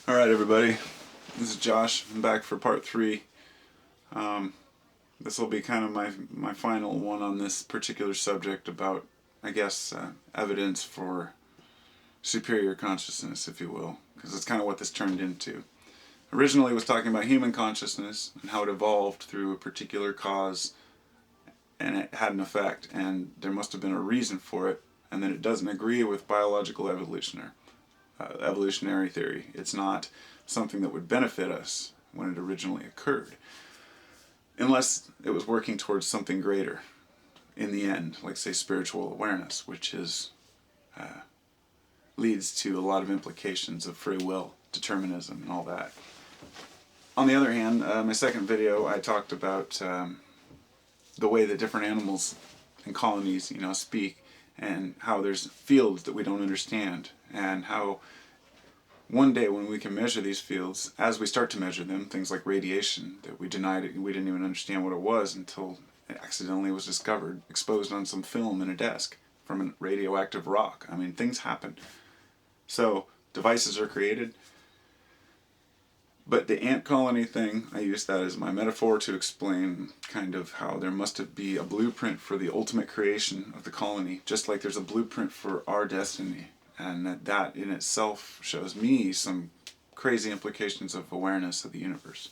Alright everybody, this is Josh. I'm back for part 3. This will be kind of my final one on this particular subject about, I guess, evidence for superior consciousness, if you will, because it's kind of what this turned into. Originally it was talking about human consciousness and how it evolved through a particular cause and it had an effect, and there must have been a reason for it, and that it doesn't agree with biological evolutionary theory. It's not something that would benefit us when it originally occurred, unless it was working towards something greater in the end, like say spiritual awareness, which is leads to a lot of implications of free will, determinism, and all that. On the other hand, my second video I talked about the way that different animals and colonies, speak, and how there's fields that we don't understand, and how one day when we can measure these fields, as we start to measure them, things like radiation that we denied it, we didn't even understand what it was until it accidentally was discovered, exposed on some film in a desk from a radioactive rock. I mean, things happen. So devices are created. But the ant colony thing, I use that as my metaphor to explain kind of how there must be a blueprint for the ultimate creation of the colony, just like there's a blueprint for our destiny. And that in itself shows me some crazy implications of awareness of the universe.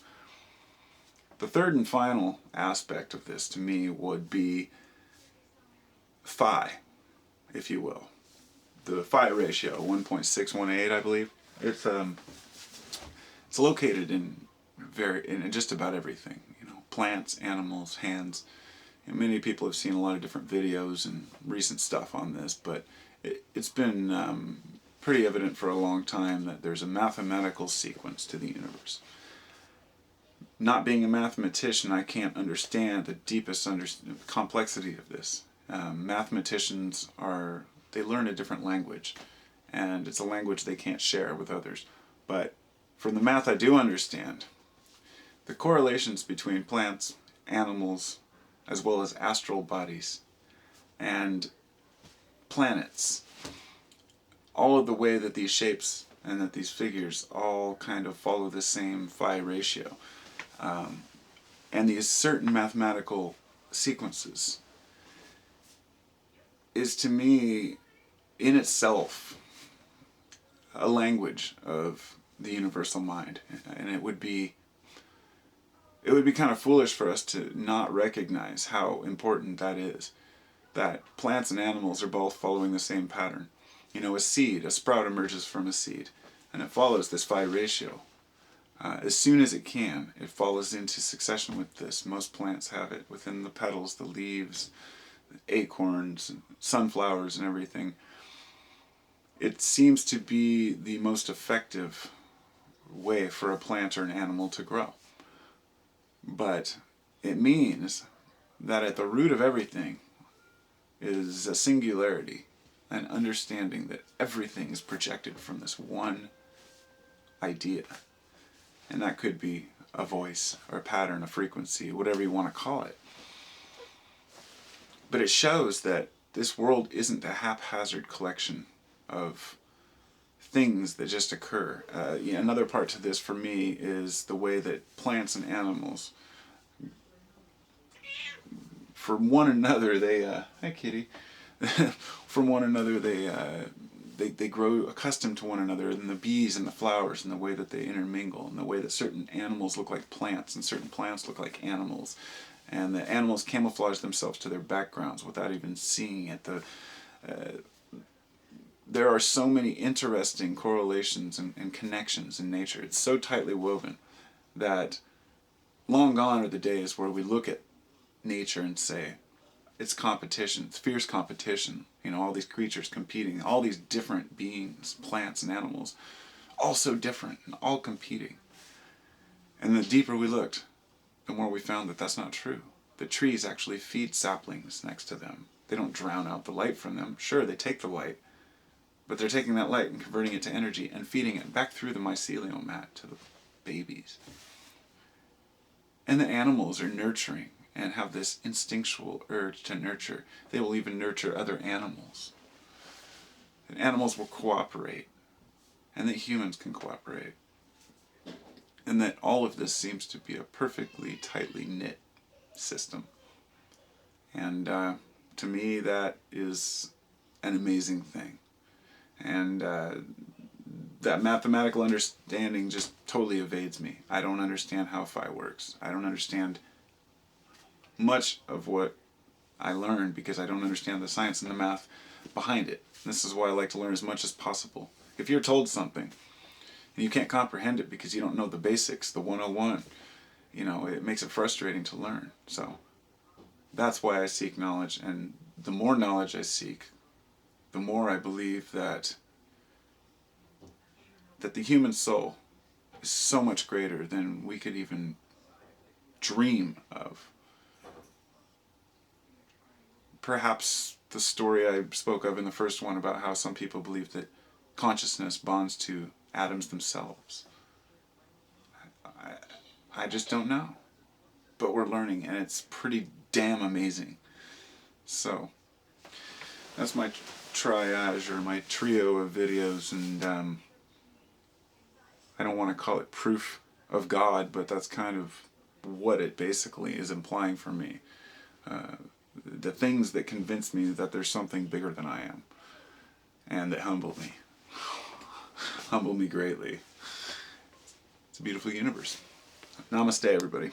The third and final aspect of this to me would be phi, if you will. The phi ratio, 1.618, I believe. It's located in just about everything. Plants, animals, hands. And many people have seen a lot of different videos and recent stuff on this, but it's been pretty evident for a long time that there's a mathematical sequence to the universe. Not being a mathematician, I can't understand the deepest complexity of this. Mathematicians they learn a different language, and it's a language they can't share with others. But from the math I do understand, the correlations between plants, animals, as well as astral bodies, and planets, all of the way that these shapes and that these figures all kind of follow the same phi ratio, and these certain mathematical sequences is to me in itself a language of the universal mind, and it would be kind of foolish for us to not recognize how important that is. That plants and animals are both following the same pattern. A sprout emerges from a seed, and it follows this phi ratio. As soon as it can, it follows into succession with this. Most plants have it within the petals, the leaves, the acorns, and sunflowers, and everything. It seems to be the most effective way for a plant or an animal to grow. But it means that at the root of everything is a singularity, an understanding that everything is projected from this one idea. And that could be a voice, or a pattern, a frequency, whatever you want to call it. But it shows that this world isn't a haphazard collection of things that just occur. Another part to this for me is the way that plants and animals, from one another, hi kitty, from one another they grow accustomed to one another, and the bees and the flowers, and the way that they intermingle, and the way that certain animals look like plants and certain plants look like animals, and the animals camouflage themselves to their backgrounds without even seeing it. There are so many interesting correlations and connections in nature. It's so tightly woven that long gone are the days where we look at nature and say, it's competition, it's fierce competition, all these creatures competing, all these different beings, plants and animals, all so different and all competing. And the deeper we looked, the more we found that that's not true. The trees actually feed saplings next to them. They don't drown out the light from them. Sure, they take the light, but they're taking that light and converting it to energy and feeding it back through the mycelial mat to the babies. And the animals are nurturing and have this instinctual urge to nurture. They will even nurture other animals. And animals will cooperate, and that humans can cooperate. and that all of this seems to be a perfectly tightly knit system. And to me, that is an amazing thing. And that mathematical understanding just totally evades me. I don't understand how phi works. I don't understand much of what I learn because I don't understand the science and the math behind it. This is why I like to learn as much as possible. If you're told something and you can't comprehend it because you don't know the basics, the 101, it makes it frustrating to learn. So that's why I seek knowledge, and the more knowledge I seek, the more I believe that the human soul is so much greater than we could even dream of. Perhaps the story I spoke of in the first one about how some people believe that consciousness bonds to atoms themselves. I just don't know. But we're learning, and it's pretty damn amazing. So, that's my triage, or my trio of videos, and I don't want to call it proof of God, but that's kind of what it basically is implying for me. The things that convince me that there's something bigger than I am, and that humble me. Humble me greatly. It's a beautiful universe. Namaste, everybody.